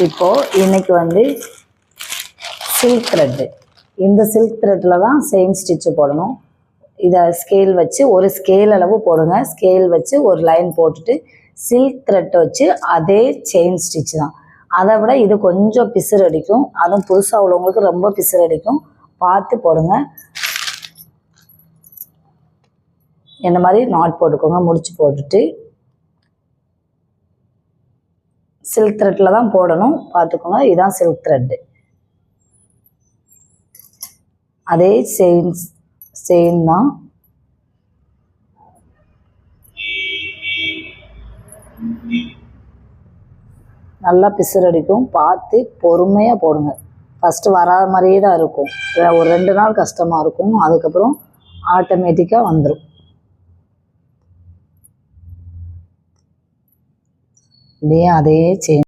இப்போது இன்றைக்கி வந்து சில்க் த்ரெட்டு, இந்த சில்க் த்ரெட்டில் தான் செயின் ஸ்டிச்சு போடணும். இதை ஸ்கேல் வச்சு ஒரு ஸ்கேல் அளவு போடுங்க. ஸ்கேல் வச்சு ஒரு லைன் போட்டுட்டு சில்க் த்ரெட்டை வச்சு அதே செயின் ஸ்டிச் தான். அதை விட இது கொஞ்சம் பிசுறு அடிக்கும், அதுவும் புதுசாக உள்ளவங்களுக்கு ரொம்ப பிசுறு அடிக்கும். பார்த்து போடுங்க. இந்த மாதிரி நாட் போட்டுக்கோங்க. முடிச்சு போட்டுட்டு சில்க் த்ரெட்டில் தான் போடணும், பார்த்துக்கோங்க. இதுதான் சில்க் த்ரெட்டு. அதே செயின் தான். நல்லா பிசுறு அடிக்கும், பார்த்து பொறுமையாக போடுங்க. ஃபஸ்ட்டு வராத மாதிரியே தான் இருக்கும், ஒரு 2 நாள் கஷ்டமாக இருக்கும், அதுக்கப்புறம் ஆட்டோமேட்டிக்காக வந்துடும். அப்படியே அதே செயின்